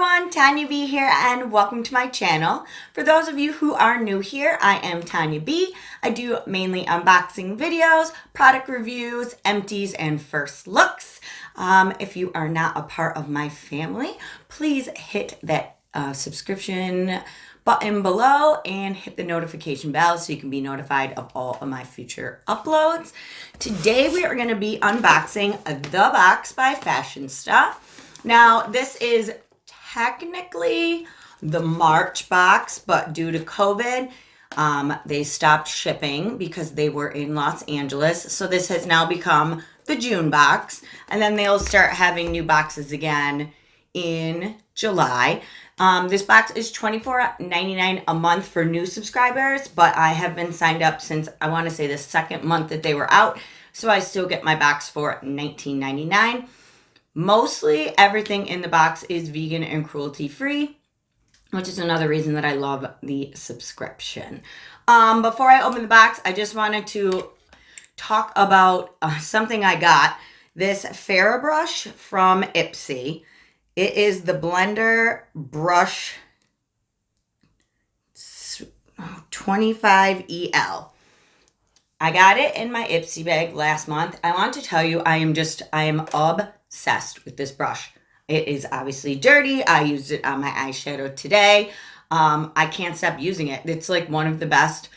everyone, Tanya B here and welcome to my channel. For those of you who are new here, I am Tanya B. I do mainly unboxing videos, product reviews, empties, and first looks. If you are not a part of my family, please hit that subscription button below and hit the notification bell so you can be notified of all of my future uploads. Today we are going to be unboxing The Box by Fashionsta. Now this is technically the March box, but due to COVID, they stopped shipping because they were in Los Angeles. So this has now become the June box, and then they'll start having new boxes again in July. This box is $24.99 a month for new subscribers, but I have been signed up since I want to say the second month that they were out, so I still get my box for $19.99. Mostly everything in the box is vegan and cruelty free, which is another reason that I love the subscription. Before I open the box, I just wanted to talk about something I got. This Ferra brush from Ipsy. It is the Blender Brush 25EL. I got it in my Ipsy bag last month. I want to tell you, I am obsessed with this brush. It is obviously dirty. I used it on my eyeshadow today. I can't stop using it. It's like one of the best,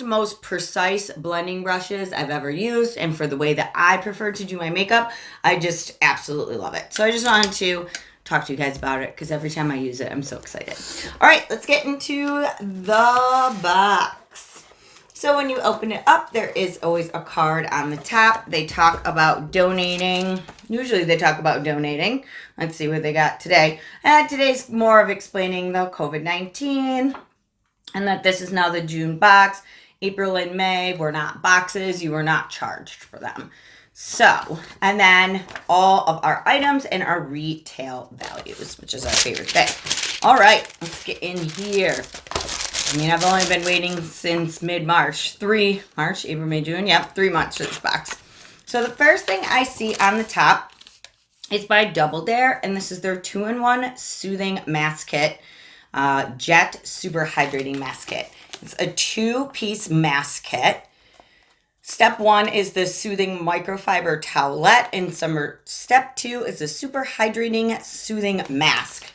most precise blending brushes I've ever used. And for the way that I prefer to do my makeup, I just absolutely love it. So I just wanted to talk to you guys about it because every time I use it, I'm so excited. All right, let's get into the box. So when you open it up, there is always a card on the top. They talk about donating. Usually they talk about donating. Let's see what they got today. Today's more of explaining the COVID-19 and that this is now the June box. April and May were not boxes. You were not charged for them. So, and then all of our items and our retail values, which is our favorite thing. All right, let's get in here. I mean, I've only been waiting since mid-March. March, April, May, June. Yep, 3 months for this box. So the first thing I see on the top is by Double Dare, and this is their 2-in-1 Soothing Mask Kit, Jet Super Hydrating Mask Kit. It's a 2-piece mask kit. Step 1 is the Soothing Microfiber Towelette, and step 2 is the Super Hydrating Soothing Mask.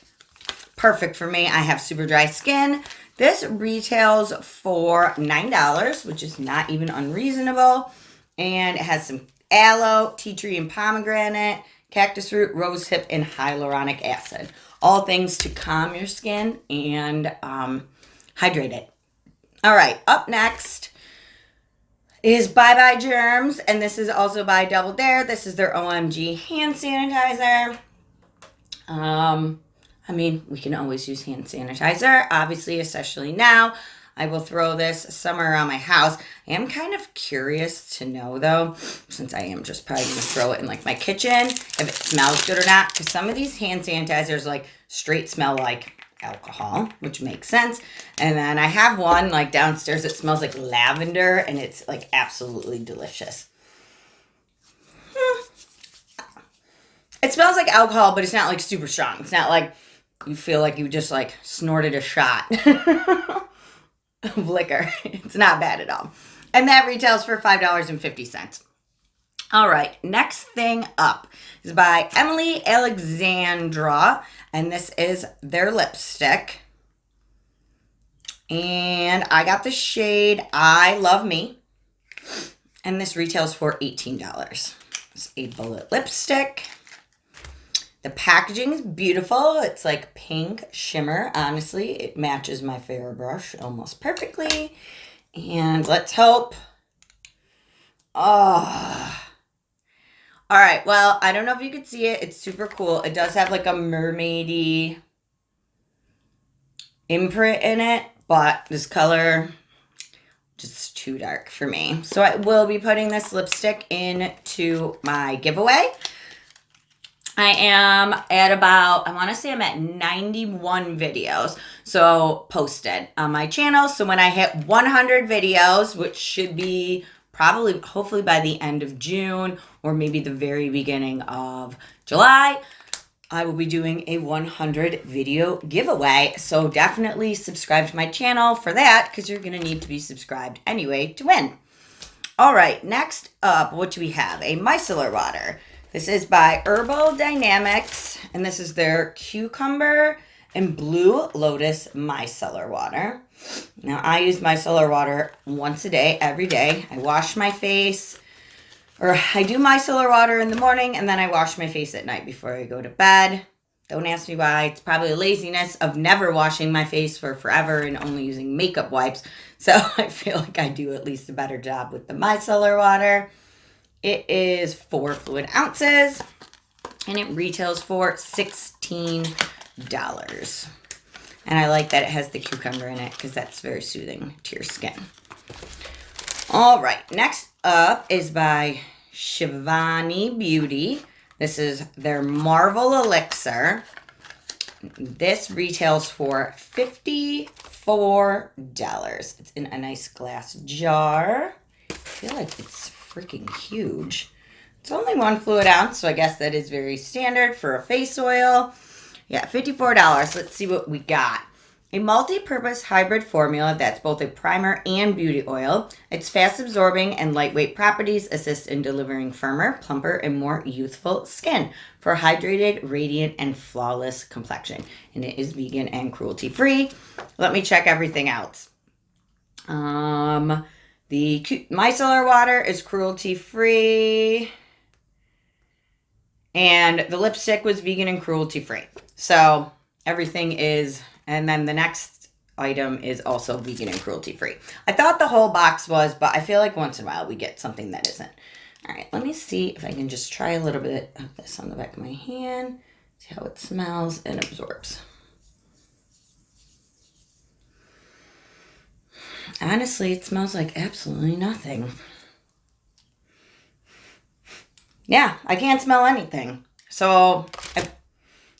Perfect for me. I have super dry skin. This retails for $9, which is not even unreasonable. And it has some aloe, tea tree and pomegranate, cactus root, rose hip, and hyaluronic acid. All things to calm your skin and hydrate it. All right, up next is Bye Germs, and this is also by Double Dare. This is their OMG hand sanitizer. I mean, we can always use hand sanitizer, obviously, especially now. I will throw this somewhere around my house. I am kind of curious to know, though, since I am just probably going to throw it in, like, my kitchen, if it smells good or not, because some of these hand sanitizers, like, straight smell like alcohol, which makes sense. And then I have one, like, downstairs that smells like lavender, and it's, like, absolutely delicious. It smells like alcohol, but it's not, like, super strong. It's not like you feel like you just, like, snorted a shot of liquor. It's not bad at all. And that retails for $5.50. All right, next thing up is by Emily Alexandra, and this is their lipstick. And I got the shade I Love Me, and this retails for $18. It's a bullet lipstick. The packaging is beautiful. It's like pink shimmer. Honestly, it matches my Ferra brush almost perfectly. And let's hope. Oh. All right, well, I don't know if you can see it. It's super cool. It does have like a mermaidy imprint in it, but this color just too dark for me. So I will be putting this lipstick into my giveaway. I am at about, I want to say I'm at 91 videos, so posted on my channel. So when I hit 100 videos, which should be probably, hopefully by the end of June or maybe the very beginning of July, I will be doing a 100 video giveaway. So definitely subscribe to my channel for that, because you're going to need to be subscribed anyway to win. All right, next up, what do we have? A micellar water. This is by Herbal Dynamics, and this is their cucumber and blue lotus micellar water. Now, I use micellar water once a day, every day. I wash my face, or I do micellar water in the morning, and then I wash my face at night before I go to bed. Don't ask me why. It's probably laziness of never washing my face for forever and only using makeup wipes. So I feel like I do at least a better job with the micellar water. It is 4 fluid ounces, and it retails for $16. And I like that it has the cucumber in it, because that's very soothing to your skin. All right, next up is by Shivani Beauty. This is their Marvel Elixir. This retails for $54. It's in a nice glass jar. I feel like it's freaking huge. It's only 1 fluid ounce, so I guess that is very standard for a face oil. Yeah, $54. Let's see what we got. A multi-purpose hybrid formula that's both a primer and beauty oil. Its fast-absorbing and lightweight properties assist in delivering firmer, plumper, and more youthful skin for hydrated, radiant, and flawless complexion. And it is vegan and cruelty-free. Let me check everything else. The micellar water is cruelty-free. And the lipstick was vegan and cruelty-free. So everything is... And then the next item is also vegan and cruelty-free. I thought the whole box was, but I feel like once in a while we get something that isn't. All right, let me see if I can just try a little bit of this on the back of my hand. See how it smells and absorbs. Honestly, it smells like absolutely nothing. Yeah, I can't smell anything. So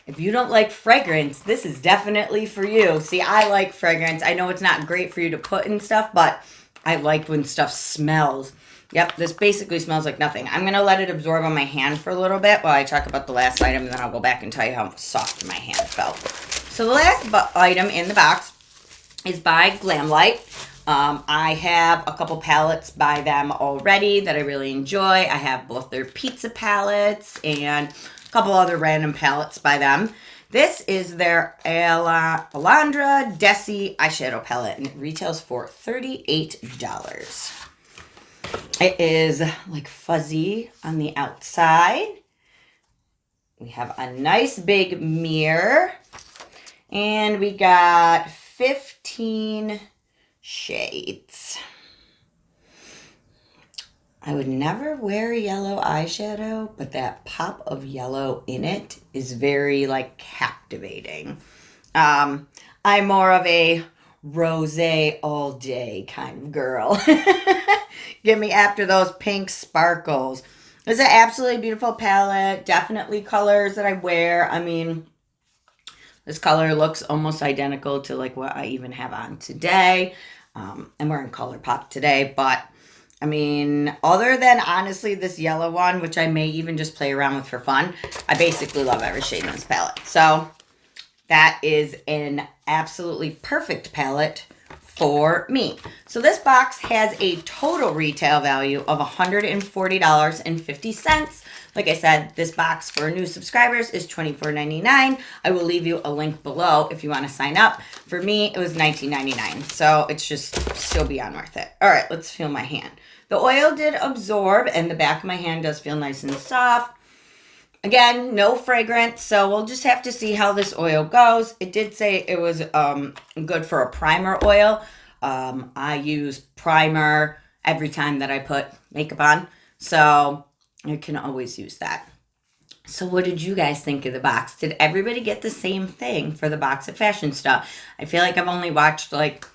if you don't like fragrance, this is definitely for you. See, I like fragrance. I know it's not great for you to put in stuff, but I like when stuff smells. Yep, this basically smells like nothing. I'm going to let it absorb on my hand for a little bit while I talk about the last item, and then I'll go back and tell you how soft my hand felt. So the last item in the box is by Glamlight. I have a couple palettes by them already that I really enjoy. I have both their pizza palettes and couple other random palettes by them. This is their Alexandra Desi eyeshadow palette, and it retails for $38. It is like fuzzy on the outside. We have a nice big mirror, and we got 15 shades. I would never wear yellow eyeshadow, but that pop of yellow in it is very, like, captivating. I'm more of a rosé all day kind of girl. Get me after those pink sparkles. It's an absolutely beautiful palette. Definitely colors that I wear. I mean, this color looks almost identical to, like, what I even have on today. I'm wearing ColourPop today, but I mean, other than honestly this yellow one, which I may even just play around with for fun, I basically love every shade in this palette. So that is an absolutely perfect palette for me. So this box has a total retail value of $140.50. Like I said, this box for new subscribers is $24.99. I will leave you a link below if you want to sign up. For me, it was $19.99. So it's just still beyond worth it. All right, let's feel my hand. The oil did absorb, and the back of my hand does feel nice and soft. Again, no fragrance, so we'll just have to see how this oil goes. It did say it was good for a primer oil. I use primer every time that I put makeup on, so you can always use that. So what did you guys think of the box? Did everybody get the same thing for the box at Fashionsta? I feel like I've only watched like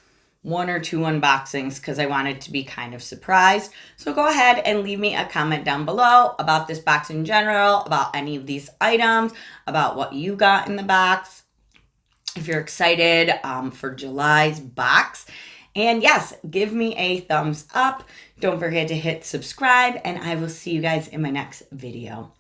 1 or 2 unboxings because I wanted to be kind of surprised. So go ahead and leave me a comment down below about this box in general, about any of these items, about what you got in the box. If you're excited for July's box. And yes, give me a thumbs up. Don't forget to hit subscribe, and I will see you guys in my next video.